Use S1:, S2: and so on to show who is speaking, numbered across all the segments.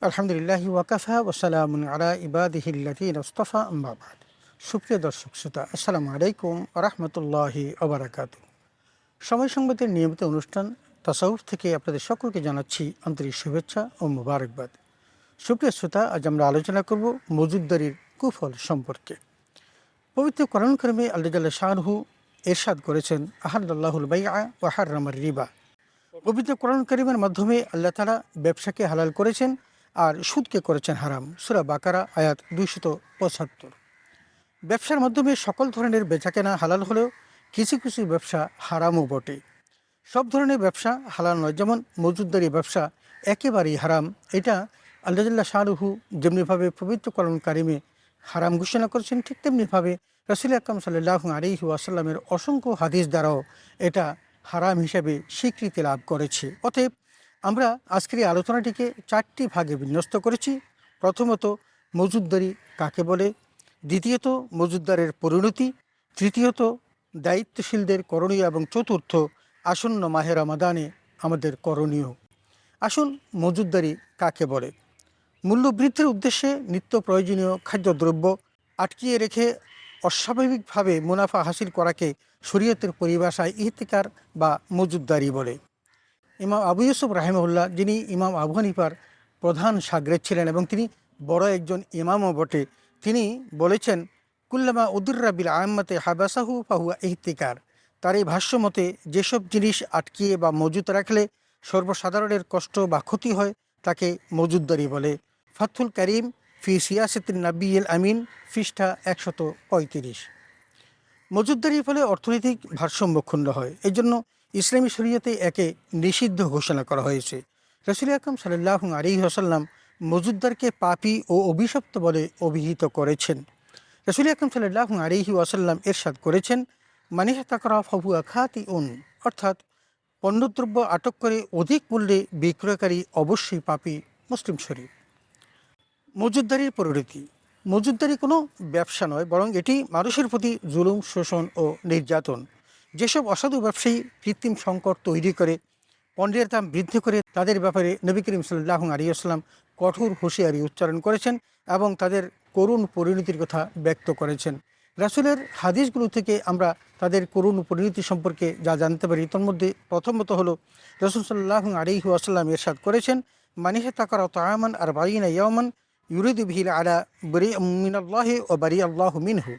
S1: আলহামদুলিল্লাহি ওয়াকাফা ওয়াসালামুন আলা ইবাদিহিল্লাযীনা ইসতাফা আম্মা বা'দ। সুপ্রিয় দর্শক শ্রোতা, আসসালামু আলাইকুম ওয়া রাহমাতুল্লাহি ওয়া বারাকাতুহু। সময় সংবাদের নিয়মিত অনুষ্ঠান তাসাউফ থেকে আপনাদের সকলকে জানাচ্ছি আন্তরিক শুভেচ্ছা ও মোবারকবাদ। সুপ্রিয় শ্রোতা, আজ আমরা আলোচনা করব মজুদদারির কুফল সম্পর্কে। পবিত্র কোরআন কারিমে আল্লাহ জাল্লা শাআনুহু ইরশাদ করেছেন, আহাল্লাল্লাহুল বাইআ ওয়া হাররামার রিবা। পবিত্র কোরআন কারিমের মাধ্যমে আল্লাহ তাআলা ব্যবসাকে হালাল করেছেন আর সুদকে করেছেন হারাম। সূরা বাকারা আয়াত 275। ব্যবসার মাধ্যমে সকল ধরনের বেচাকেনা হালাল হলেও কিছু কিছু ব্যবসা হারামও বটে। সব ধরনের ব্যবসা হালাল নয়, যেমন মজুদদারি ব্যবসা একেবারেই হারাম। এটা আল্লাহ জাল্লা শাআনুহু যেমনিভাবে পবিত্র কোরআন কারিমে হারাম ঘোষণা করেছেন, ঠিক তেমনিভাবে রাসূল আকরাম সাল্লাল্লাহু আলাইহি ওয়াসাল্লামের অসংখ্য হাদিস দ্বারাও এটা হারাম হিসেবে স্বীকৃতি লাভ করেছে। অতএব আমরা আজকের এই আলোচনাটিকে চারটি ভাগে বিন্যস্ত করেছি। প্রথমত, মজুদদারি কাকে বলে; দ্বিতীয়ত, মজুদদারের পরিণতি; তৃতীয়ত, দায়িত্বশীলদের করণীয়; এবং চতুর্থ, আসন্ন মাহে রমাদানে আমাদের করণীয়। আসুন, মজুদদারি কাকে বলে। মূল্য বৃদ্ধির উদ্দেশ্যে নিত্য প্রয়োজনীয় খাদ্যদ্রব্য আটকিয়ে রেখে অস্বাভাবিকভাবে মুনাফা হাসিল করাকে শরীয়তের পরিভাষায় ইহতিকার বা মজুদদারি বলে। ইমাম আবু ইউসুফ রাহিমাহুল্লাহ, যিনি ইমাম আবু হানিফার প্রধান শাগরেদ ছিলেন এবং তিনি বড় একজন ইমামও বটে, তিনি বলেছেন, কুল্লামা উদুর্রা বিল আম্মাতে হাবাসাহু ফাহুয়া ইহতিকার। তার এই ভাষ্য মতে, যেসব জিনিস আটকিয়ে বা মজুত রাখলে সর্বসাধারণের কষ্ট বা ক্ষতি হয় তাকে মজুদদারি বলে। ফাথুল করিম ফি সিয়াসেতিন নাবিয়্যিল আমিন, পৃষ্ঠা 135। মজুদদারির ফলে অর্থনৈতিক ভারসাম্য ক্ষুণ্ণ হয়। এই জন্য ইসলামী শরীয়তে একে নিষিদ্ধ ঘোষণা করা হয়েছে। রাসূল আকরাম সাল্লাল্লাহু আলাইহি ওয়াসাল্লাম মজুদদারকে পাপী ও অভিশপ্ত বলে অভিহিত করেছেন। রাসূল আকরাম সাল্লাল্লাহু আলাইহি ওয়াসাল্লাম ইরশাদ করেছেন, মান ইহতাকারা ফাহুয়া খাতিউন, অর্থাৎ পণ্যদ্রব্য আটক করে অধিক মূল্যে বিক্রয়কারী অবশ্যই পাপী। মুসলিম শরীফ। মজুদদারির পরিণতি। মজুদদারি কোনো ব্যবসা নয়, বরং এটি মানুষের প্রতি জুলুম, শোষণ ও নির্যাতন। যেসব অসাধু ব্যবসায়ী কৃত্রিম সংকট তৈরি করে পণ্যের দাম বৃদ্ধি করে, তাদের ব্যাপারে নবী করিম সাল্লাল্লাহু আলাইহি ওয়াসাল্লাম কঠোর হুঁশিয়ারি উচ্চারণ করেছেন এবং তাদের করুণ পরিণতির কথা ব্যক্ত করেছেন। রাসূলের হাদিসগুলো থেকে আমরা তাদের করুণ পরিণতি সম্পর্কে যা জানতে পারি, তার মধ্যে প্রথমত হলো, রাসূল সাল্লাল্লাহু আলাইহি ওয়াসাল্লাম ইরশাদ করেছেন, মান ইহতাকারা তাআমান আরবাঈনা ইয়াওমান ইউরিদু বিহি আলা বারিআম মিনাল্লাহি ওয়া বারিআল্লাহু মিনহু।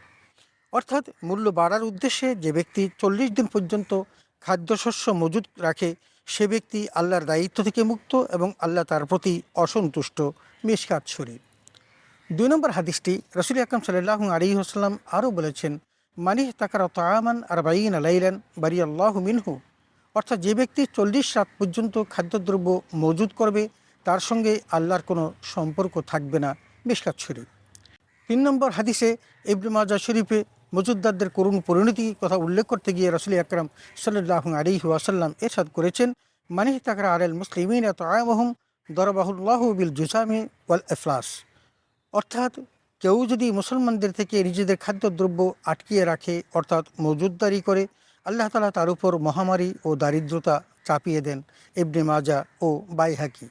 S1: অর্থাৎ মূল্য বাড়ার উদ্দেশ্যে যে ব্যক্তি 40 দিন পর্যন্ত খাদ্যশস্য মজুদ রাখে, সে ব্যক্তি আল্লাহর দায়িত্ব থেকে মুক্ত এবং আল্লাহ তার প্রতি অসন্তুষ্ট। মিশকাত শরীফ। 2 নম্বর হাদিসটি, রাসূল আকরাম সাল্লাল্লাহু আলাইহি ওয়াসাল্লাম আরও বলেছেন, মান ইহতাকারা তাআমান আরবাঈনা লাইলান বারিআল্লাহু মিনহু। অর্থাৎ যে ব্যক্তি 40 রাত পর্যন্ত খাদ্যদ্রব্য মজুদ করবে, তার সঙ্গে আল্লাহর কোনো সম্পর্ক থাকবে না। মিশকাত শরীফ। 3 নম্বর হাদিসে ইবনে মাজাহ শরীফে মজুদদারদের করুণ পরিণতির কথা উল্লেখ করতে গিয়ে রাসূল আকরাম সাল্লাল্লাহু আলাইহি ওয়াসাল্লাম ইরশাদ করেছেন, মান ইহতাকারা আলাল মুসলিমিনা তাআমুহুম দরাবাহুল্লাহু বিল জুসামি ওয়াল ইফলাস। অর্থাৎ কেউ যদি মুসলমানদের থেকে নিজেদের খাদ্যদ্রব্য আটকিয়ে রাখে, অর্থাৎ মজুদদারি করে, আল্লাহ তাআলা তার উপর মহামারী ও দারিদ্রতা চাপিয়ে দেন। ইবনে মাজাহ ও বাইহাকি।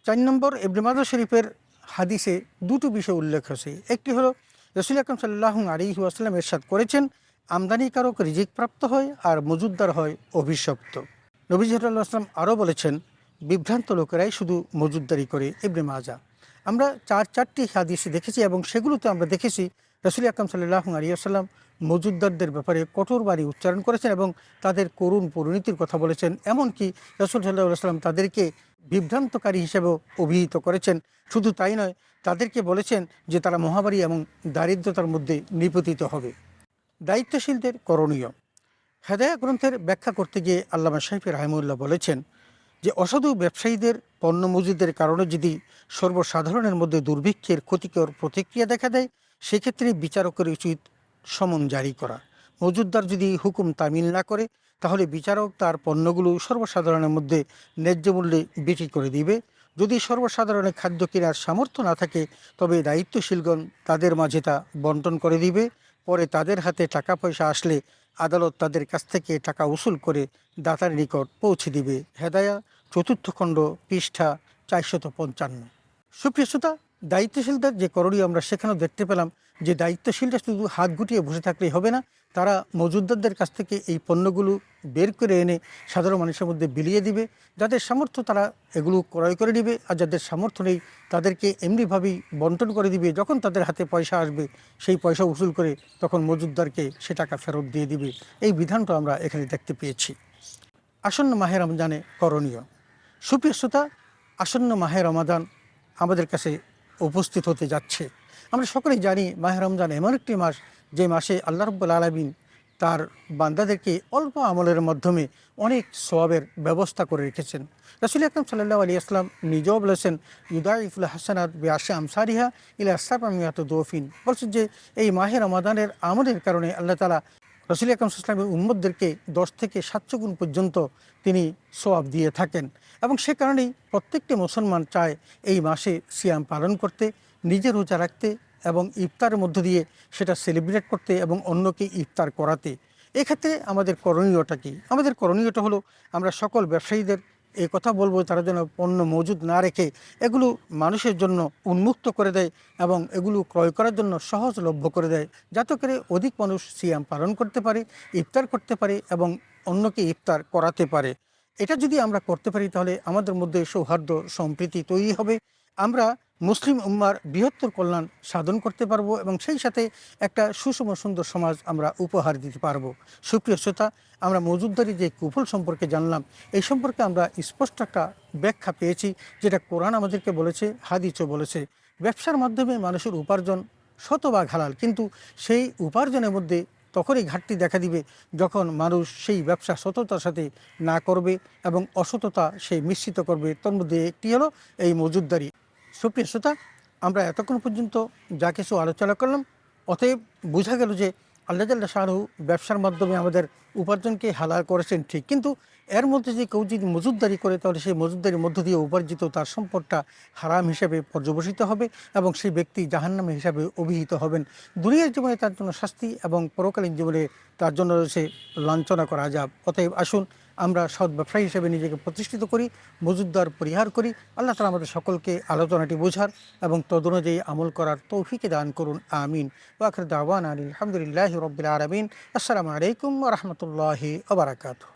S1: 4 নম্বর, ইবনে মাজাহ শরীফের হাদিসে দুটো বিষয় উল্লেখ আছে। একটি হলো, রাসূল আকরাম সাল্লাল্লাহু আলাইহি ওয়াসাল্লাম ইরশাদ করেছেন, আমদানিকারক রিজিক প্রাপ্ত হয় আর মজুদদার হয় অভিশপ্ত। নবীজি সাল্লাল্লাহু আলাইহি ওয়াসাল্লাম আরও বলেছেন, বিভ্রান্ত লোকেরাই শুধু মজুদদারি করে। ইবনে মাজাহ। আমরা চারটি হাদিস দেখেছি এবং সেগুলোতে আমরা দেখেছি রাসূল আকরাম সাল্লাল্লাহু আলাইহি ওয়াসাল্লাম মজুদদারদের ব্যাপারে কঠোর বাণী উচ্চারণ করেছেন এবং তাদের করুণ পরিণতির কথা বলেছেন। এমনকি রাসূল সাল্লাল্লাহু আলাইহি ওয়াসাল্লাম তাদেরকে বিভ্রান্তকারী হিসেবেও অভিহিত করেছেন। শুধু তাই নয়, তাদেরকে বলেছেন যে তারা মহামারী এবং দারিদ্রতার মধ্যে নিপতিত হবে। দায়িত্বশীলদের করণীয়। হেদায়া গ্রন্থের ব্যাখ্যা করতে গিয়ে আল্লামা শাফিঈ রাহিমাহুল্লাহ বলেছেন যে, অসাধু ব্যবসায়ীদের পণ্য মজুদের কারণে যদি সর্বসাধারণের মধ্যে দুর্ভিক্ষের ক্ষতিকর প্রতিক্রিয়া দেখা দেয়, সেক্ষেত্রে বিচারকের উচিত সমন জারি করা। মজুদদার যদি হুকুম তামিল না করে, তাহলে বিচারক তার পণ্যগুলো সর্বসাধারণের মধ্যে ন্যায্য মূল্যে বিক্রি করে দিবে। যদি সর্বসাধারণের খাদ্য কেনার সামর্থ্য না থাকে, তবে দায়িত্বশীলগণ তাদের মাঝে তা বন্টন করে দিবে। পরে তাদের হাতে টাকা পয়সা আসলে আদালত তাদের কাছ থেকে টাকা উসুল করে দাতার নিকট পৌঁছে দিবে। হেদায়া 4th খণ্ড, পৃষ্ঠা 455। সুপ্রিয় শ্রোতা, দায়িত্বশীলদের যে করণীয় আমরা সেখানেও দেখতে পেলাম যে দায়িত্বশীলরা শুধু হাত গুটিয়ে বসে থাকলেই হবে না, তারা মজুদদারদের কাছ থেকে এই পণ্যগুলো বের করে এনে সাধারণ মানুষের মধ্যে বিলিয়ে দিবে। যাদের সামর্থ্য তারা এগুলো ক্রয় করে নেবে, আর যাদের সামর্থ্য নেই তাদেরকে এমনিভাবেই বন্টন করে দিবে। যখন তাদের হাতে পয়সা আসবে সেই পয়সা উসুল করে তখন মজুদদারকে সে টাকা ফেরত দিয়ে দিবে। এই বিধানটা আমরা এখানে দেখতে পেয়েছি। আসন্ন মাহে রমজানে করণীয়। সুপ্রিয় শ্রোতা, আসন্ন মাহে রমাদান আমাদের কাছে উপস্থিত হতে যাচ্ছে। আমরা সকলেই জানি মাহে রমজান এমন একটি মাস যে মাসে আল্লাহ রাব্বুল আলামিন তার বান্দাদেরকে অল্প আমলের মাধ্যমে অনেক সওয়াবের ব্যবস্থা করে রেখেছেন। রাসূল আকরাম সাল্লাল্লাহু আলাইহি ওয়াসাল্লাম নিজেও বলেছেন, ইউদাইফুল হাসানাত বিআশরি আমসালিহা ইলা সাবআমিয়াতি দুফিন। বলছেন যে এই মাহে রমাদানের আমলের কারণে আল্লাহ তাআলা রাসূল আকরাম সাল্লাল্লাহু আলাইহি ওয়াসাল্লামের উম্মতদেরকে 10 থেকে 700 গুণ পর্যন্ত তিনি সওয়াব দিয়ে থাকেন। এবং সে কারণেই প্রত্যেকটি মুসলমান চায় এই মাসে সিয়াম পালন করতে, নিজে রোজা রাখতে এবং ইফতারের মধ্য দিয়ে সেটা সেলিব্রেট করতে এবং অন্যকে ইফতার করাতে। এক্ষেত্রে আমাদের করণীয়টা কী? আমাদের করণীয়টা হলো আমরা সকল ব্যবসায়ীদের এই কথা বলবো তারা যেন পণ্য মজুদ না রেখে এগুলো মানুষের জন্য উন্মুক্ত করে দেয় এবং এগুলো ক্রয় করার জন্য সহজলভ্য করে দেয়, যাতে করে অধিক মানুষ সিয়াম পালন করতে পারে, ইফতার করতে পারে এবং অন্যকে ইফতার করাতে পারে। এটা যদি আমরা করতে পারি তাহলে আমাদের মধ্যে সৌহার্দ্য সম্প্রীতি তৈরি হবে। আমরা মুসলিম উম্মার বৃহত্তর কল্যাণ সাধন করতে পারবো এবং সেই সাথে একটা সুষম সুন্দর সমাজ আমরা উপহার দিতে পারবো। সুপ্রিয় শ্রোতা, আমরা মজুদদারি যে কুফল সম্পর্কে জানলাম, এই সম্পর্কে আমরা স্পষ্ট একটা ব্যাখ্যা পেয়েছি, যেটা কোরআন আমাদেরকে বলেছে, হাদিসও বলেছে। ব্যবসার মাধ্যমে মানুষের উপার্জন শতভাগ হালাল, কিন্তু সেই উপার্জনের মধ্যে তখনই ঘাটতি দেখা দিবে যখন মানুষ সেই ব্যবসা সততার সাথে না করবে এবং অসততা সে মিশ্রিত করবে। তোর মধ্যে একটি হলো এই মজুদদারি। সুপ্রিয় শ্রোতা, আমরা এতক্ষণ পর্যন্ত যা কিছু আলোচনা করলাম, অতএব বোঝা গেল যে আল্লাহ জাল্লা শাহরু ব্যবসার মাধ্যমে আমাদের উপার্জনকে হালাল করেছেন ঠিক, কিন্তু এর মধ্যে যে কেউ যদি মজুদদারি করে তাহলে সেই মজুদদারির মধ্য দিয়ে উপার্জিত তার সম্পদটা হারাম হিসেবে পর্যবসিত হবে এবং সেই ব্যক্তি জাহান্নামী হিসাবে অভিহিত হবেন। দুনিয়ার জীবনে তার জন্য শাস্তি এবং পরকালীন জীবনে তার জন্য রয়েছে লাঞ্ছনা করা আযাব। অতএব আসুন আমরা সৎ ব্যবসায়ী হিসেবে নিজেকে প্রতিষ্ঠিত করি, মজুদদার পরিহার করি। আল্লাহ তাআলা আমাদের সকলকে আলোচনাটি বোঝার এবং তদনুযায়ী আমল করার তৌফিক দান করুন। আমিন। ওয়া আখিরু দাওয়ানা আলহামদুলিল্লাহি রাব্বিল আলামিন। আসসালামু আলাইকুম ওয়া রাহমাতুল্লাহি ওয়া বারাকাতুহু।